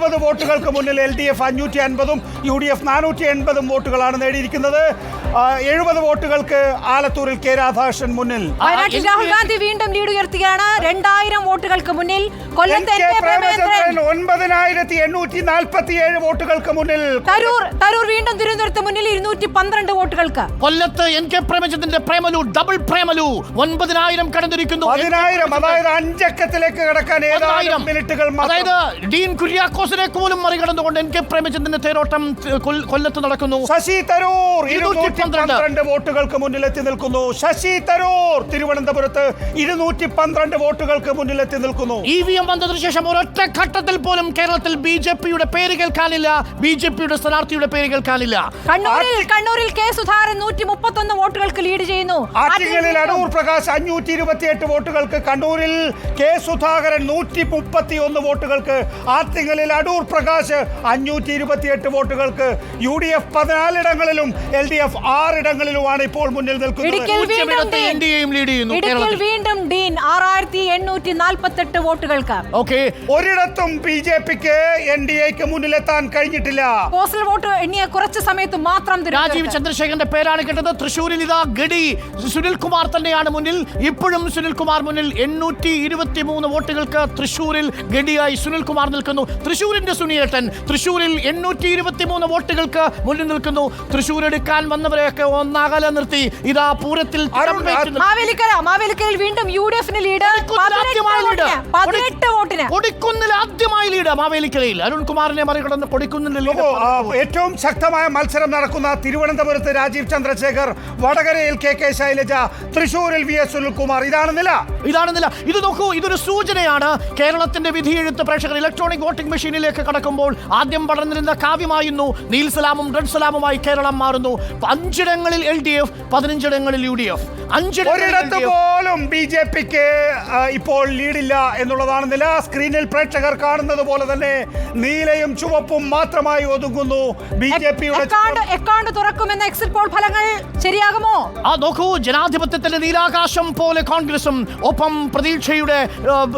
570 വോട്ടുകൾക്ക് മുന്നിൽ LDF 550-ഉം UDF 480 വോട്ടുകളാണ് നേടിയിരിക്കുന്നത്. 70 വോട്ടുകൾക്ക് ആലത്തൂരിൽ കെ രാധാകൃഷ്ണൻ മുന്നിൽ. രാഹുൽ ഗാന്ധി വീണ്ടും ലീഡ് ഉയർത്തുകയാണ്. 2000 വോട്ടുകൾക്ക് മുന്നിൽ. കൊല്ലത്ത് 9847 വോട്ടുകൾക്ക് മുന്നിൽ. തരൂർ വീണ്ടും തിരുവനന്തപുരത്ത് മുന്നിൽ 212 വോട്ടുകൾക്ക്. കൊല്ലത്ത് NK പ്രേമചന്ദ്രന്റെ പ്രേമലു ഡബിൾ പ്രേമലു 9000 കടന്നിരിക്കുന്നു. 10,000, അതായത് 5 അക്കത്തിലേക്ക് കടക്കാൻ ഏതാനും മിനിറ്റുകൾ. അതായത് ഡീൻ കുര്യാക്കോസിനെ പോലും മറികടന്നുകൊണ്ട് NK പ്രേമചന്ദ്രന്റെ തേരോട്ടം കൊല്ലത്ത് നടക്കുന്നു. ശശി തരൂർ 212 വോട്ടുകൾക്ക് മുന്നിൽ എത്തി നിൽക്കുന്നു. ശശി തരൂർ തിരുവനന്തപുരത്ത് 212 വോട്ടുകൾക്ക് മുന്നിൽ എത്തി നിൽക്കുന്നു. EVM വന്നതിനു ശേഷം ഒരൊറ്റ ഘട്ടത്തിൽ പോലും കേരളത്തിൽ BJPയുടെ പേര് കേൾക്കാനില്ല, BJPയുടെ സ്ഥാനാർത്ഥിയുടെ പേര് കേൾക്കാനില്ല. കണ്ണൂരിൽ കെ സുധാകരൻ 131 വോട്ടുകൾക്ക് ലീഡ് ചെയ്യുന്നു. ആറ്റിങ്ങലിൽ അടൂർ പ്രകാശ് 528 വോട്ടുകൾക്ക്, കണ്ണൂരിൽ കെ സുധാകരൻ 131 വോട്ടുകൾക്ക്, ആറ്റിങ്ങലിൽ അടൂർ പ്രകാശ് 528 വോട്ടുകൾക്ക്. UDF 14 ഇടങ്ങളിലും LDF 6 ഇടങ്ങളിലുമാണ് ഇപ്പോൾ മുന്നിൽ നിൽക്കുന്നത്. വീണ്ടും ഡീൻ 6848 വോട്ടുകൾക്ക്. ഒരിടത്തും BJPക്ക് NDAക്ക് മുന്നിലെത്താൻ കഴിഞ്ഞിട്ടില്ല. പോസ്റ്റൽ വോട്ട് എണ്ണിയ കുറച്ച് സമയത്ത് മാത്രം രാജീവ് ചന്ദ്രശേഖരന്റെ പേരാണ് കേട്ടത്. തൃശ്ശൂരിൽ ഇതാ ഗഡി സുനിൽകുമാർ തന്നെയാണ് മുന്നിൽ. ഇപ്പോഴും സുനിൽകുമാർ മുന്നിൽ 823 വോട്ടുകൾക്ക് തൃശ്ശൂരിൽ ഗഡിയായി സുനിൽകുമാർ നിൽക്കുന്നു. തൃശ്ശൂരിന്റെ സുനിയേട്ടൻ തൃശ്ശൂരിൽ 823 വോട്ടുകൾക്ക് മുന്നിൽ നിൽക്കുന്നു. തൃശ്ശൂർ എടുക്കാൻ വന്നവരെയൊക്കെ ഒന്നകലെ നിർത്തി ഇതാ പൂരത്തിൽ മാവേലിക്കരയിൽ വീണ്ടും UDFന് ലീഡ് 18 വോട്ടിന്. കൊടിക്കുന്നിൽ ആദ്യമായി ലീഡ് മാവേലിക്കരയിൽ അരുൺകുമാറിനെ മറികടന്ന് കൊടിക്കുന്നിൽ ലീഡ്. ഏറ്റവും ശക്തമായ മത്സരം നടക്കുന്ന തിരുവനന്തപുരത്ത് രാജീവ് ചന്ദ്രശേഖർ, വടകരയിൽ KK ശൈലജ, തൃശ്ശൂരിൽ VS സുനിൽകുമാർ. ഇതാണ് നില. ഇത് നോക്കൂ, ഇതൊരു സൂചനയാണ്. കേരളത്തിന്റെ വിധിയെഴുത്ത് പ്രേക്ഷകർ ഇലക്ട്രോണിക് വോട്ടിംഗ് മെഷീനിലേക്ക് കടക്കുമ്പോൾ ആദ്യം പടർന്നിരുന്ന കാവ്യമായിരുന്നു നീൽ സലാമും റെഡ് സലാമുമായി കേരളം മാറുന്നു. 5 ഇടങ്ങളിൽ LDF, 15 ഇടങ്ങളിൽ UDF. ഒരിടത്ത് പോലും BJPക്ക് ഇപ്പോൾ ലീഡില്ല എന്നുള്ളതാണ് നില. സ്ക്രീനിൽ പ്രേക്ഷകർ കാണുന്നത് പോലെ തന്നെ നീലയും ചുവപ്പും മാത്രമായി ഒതുങ്ങുന്നു. BJPയുടെ അക്കൗണ്ട് തുറക്കുമെന്ന എക്സിറ്റ് പോൾ ഫലങ്ങൾ ശരിയാകുമോ? നോക്കൂ, ജനാധിപത്യത്തിന്റെ നീലാകാശം പോലെ കോൺഗ്രസും ഒപ്പം പ്രതീക്ഷയുടെ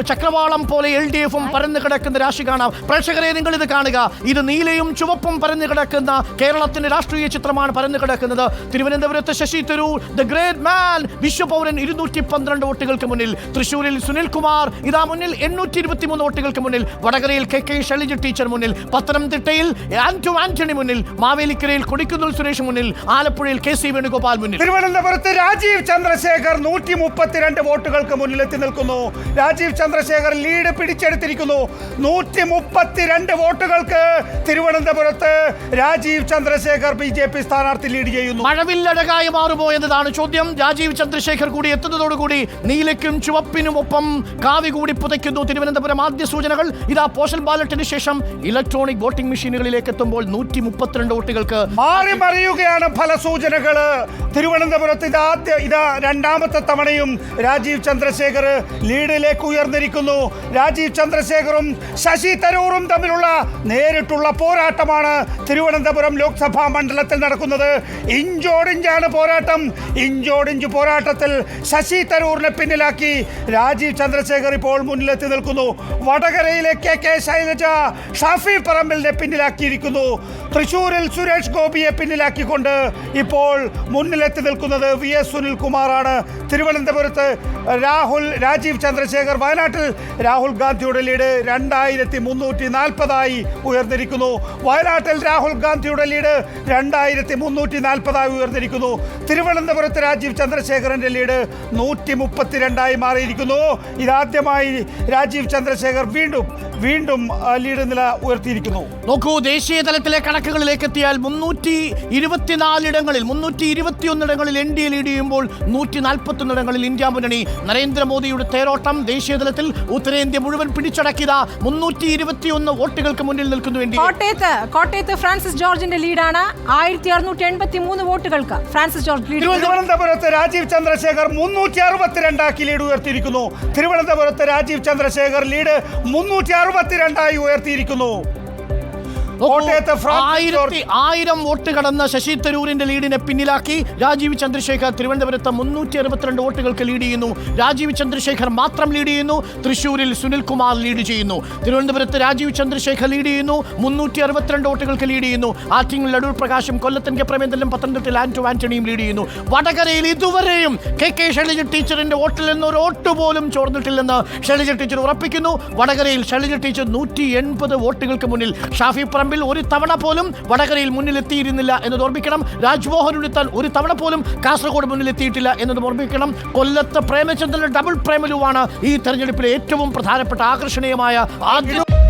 ചക്രവാളം പോലെ LDFും പരന്നു കിടക്കുന്ന രാശി കാണാം. പ്രേക്ഷകരെ, നിങ്ങൾ ഇത് കാണുക. ഇത് നീലയും ചുവപ്പും പരന്നു കിടക്കുന്ന കേരളത്തിന്റെ രാഷ്ട്രീയ ചിത്രമാണ് പരന്നു കിടക്കുന്നത്. തിരുവനന്തപുരത്ത് Shashi Tharoor the great man, വിശ്വപൗരൻ 212 വോട്ടുകൾക്ക് മുന്നിൽ. തൃശ്ശൂരിൽ സുനിൽകുമാർ ഇതാ മുന്നിൽ 823 വോട്ടുകൾക്ക് മുന്നിൽ. വടകരയിൽ KK ശൈലജ ടീച്ചർ മുന്നിൽ. പത്തനംതിട്ടയിൽ ആന്റണി മുന്നിൽ. മാവേലിക്കരയിൽ കൊടിക്കുന്നിൽ സുരേഷ് മുന്നിൽ. ആലപ്പുഴയിൽ KC വേണുഗോപാൽ മുന്നിൽ. തിരുവനന്തപുരത്ത് രാജീവ് ചന്ദ്രശേഖർ 132 വോട്ടുകൾക്ക് മുന്നിലെത്തി നിൽക്കുന്നു. രാജീവ് ചന്ദ്രശേഖർ ലീഡ് പിടിച്ചെടുത്തിരിക്കുന്നു. 132 വോട്ടുകൾക്ക് തിരുവനന്തപുരത്ത് രാജീവ് ചന്ദ്രശേഖർ BJP സ്ഥാനാർത്ഥി ലീഡ് ചെയ്യുന്നു. മഴവില്ലഴകായി മാറുമോ എന്നതാണ് ചോദ്യം. രാജീവ് ചന്ദ്രശേഖർ കൂടി എത്തുന്നതോടുകൂടി നീലയ്ക്കും ചുവപ്പിനും ഒപ്പം കാവി കൂടി പുതയ്ക്കുന്നു തിരുവനന്തപുരം. ആദ്യ സൂചനകൾ ഇതാ പോസ്റ്റൽ ബാലറ്റിന് ശേഷം ഇലക്ട്രോണിക് വോട്ടിംഗ് മെഷീനുകളിലേക്ക് എത്തുമ്പോൾ 132 വോട്ടുകൾക്ക് മാറി മറിയുകയാണ് ഫലസൂചനകൾ. തിരുവനന്തപുരത്ത് ഇതാ രണ്ടാമത്തെ തവണയും രാജീവ് ചന്ദ്രശേഖർ ലീഡിലേക്ക് ഉയർന്നിരിക്കുന്നു. രാജീവ് ചന്ദ്രശേഖറും ശശി തരൂറും തമ്മിലുള്ള നേരിട്ടുള്ള പോരാട്ടമാണ് തിരുവനന്തപുരം ലോക്സഭാ മണ്ഡലത്തിൽ നടക്കുന്നത്. ഇഞ്ചോടിഞ്ചാണ് പോരാട്ടം. ഇഞ്ചോടിഞ്ച് പോരാട്ടത്തിൽ ശശി തരൂരിനെ പിന്നിലാക്കി രാജീവ് ചന്ദ്രശേഖർ ഇപ്പോൾ മുന്നിലെത്തി നിൽക്കുന്നു. വടകരയിലെ KK ശൈലജ ഷാഫി പറമ്പിലിനെ പിന്നിലാക്കിയിരിക്കുന്നു. തൃശ്ശൂരിൽ സുരേഷ് ഗോപിയെ പിന്നിലാക്കിക്കൊണ്ട് ഇപ്പോൾ മുന്നിലെത്തി നിൽക്കുന്നത് VS സുനിൽകുമാറാണ്. തിരുവനന്തപുരത്ത് രാജീവ് ചന്ദ്രശേഖർ, വയനാട്ടിൽ രാഹുൽ ഗാന്ധിയുടെ ലീഡ് 2340 ഉയർന്നിരിക്കുന്നു. വയനാട്ടിൽ രാഹുൽ ഗാന്ധിയുടെ ലീഡ് 2340 ഉയർന്നിരിക്കുന്നു. തിരുവനന്തപുരത്ത് രാജീവ് ചന്ദ്രശേഖരന്റെ ലീഡ് 132 മാറിയിരിക്കുന്നു. ഇതാദ്യമായി രാജീവ് ചന്ദ്രശേഖർ വീണ്ടും ലീഡ് നില ഉയർത്തിയിരിക്കുന്നു. നോക്കൂ, ദേശീയ തലത്തിലെ കണക്കുകളിലേക്ക് എത്തിയാൽ 324 ഇടങ്ങളിൽ 321 ഇടങ്ങളിൽ NDA ലീഡ് ചെയ്യുമ്പോൾ 141 ഇടങ്ങളിൽ ഇന്ത്യ മുന്നണി. നരേന്ദ്രമോദിയുടെ തേരോട്ടം ദേശീയ തലത്തിൽ ഉത്തരേന്ത്യ മുഴുവൻ പിടിച്ചടക്കിയ 321 വോട്ടുകൾക്ക് മുന്നിൽ നിൽക്കുന്നു NDA. കോട്ടയത്ത് ഫ്രാൻസിസ് ജോർജിന്റെ ലീഡാണ് 1683 വോട്ടുകൾക്ക്. ഫ്രാൻസിസ് ജോർജ് ലീഡ്. തിരുവനന്തപുരത്ത് രാജീവ് ചന്ദ്രശേഖർ 362 ലീഡ് ഉയർത്തിയിരിക്കുന്നു. തിരുവനന്തപുരത്ത് രാജീവ് ചന്ദ്രശേഖർ ലീഡ് 362 ഉയർത്തിയിരിക്കുന്നു. കോട്ടയത്ത് ഫ്രാൻസിസ് ജോർജ് 1000 വോട്ട് കടന്ന ശശി തരൂരിന്റെ ലീഡിനെ പിന്നിലാക്കി രാജീവ് ചന്ദ്രശേഖർ തിരുവനന്തപുരത്ത് 362 വോട്ടുകൾക്ക് ലീഡ് ചെയ്യുന്നു. രാജീവ് ചന്ദ്രശേഖർ മാത്രം ലീഡ് ചെയ്യുന്നു. തൃശൂരിൽ സുനിൽകുമാർ ലീഡ് ചെയ്യുന്നു. തിരുവനന്തപുരത്ത് രാജീവ് ചന്ദ്രശേഖർ ലീഡ് ചെയ്യുന്നു, 362 വോട്ടുകൾക്ക് ലീഡ് ചെയ്യുന്നു. ആറ്റിങ്ങൽ അടൂർ പ്രകാശും കൊല്ലത്തൻ കെ പ്രേമേന്ദ്രനും പത്തനംതിട്ടയിൽ ആന്റോ ആന്റണിയും ലീഡ് ചെയ്യുന്നു. വടകരയിൽ ഇതുവരെയും കെ ശൈലജ ടീച്ചറിന്റെ വോട്ടിൽ നിന്ന് ഒരു വോട്ട് പോലും ചോർന്നിട്ടില്ലെന്ന് ശൈലജ ടീച്ചർ ഉറപ്പിക്കുന്നു. വടകരയിൽ ശൈലജ ടീച്ചർ 180 വോട്ടുകൾക്ക് മുന്നിൽ. ഷാഫി പറമ്പിൽ ഒരു തവണ പോലും വടകരയിൽ മുന്നിലെത്തിയിരുന്നില്ല എന്നത് ഓർമ്മിക്കണം. രാജ്മോഹൻ ഉണ്ണിത്താൻ ഒരു തവണ പോലും കാസർഗോഡ് മുന്നിലെത്തിയിട്ടില്ല എന്നത് ഓർമ്മിക്കണം. കൊല്ലത്ത് പ്രേമചന്ദ്രൻ ഡബിൾ പ്രേമലുവാണ് ഈ തെരഞ്ഞെടുപ്പിലെ ഏറ്റവും പ്രധാനപ്പെട്ട ആകർഷണീയമായ ആദ്യ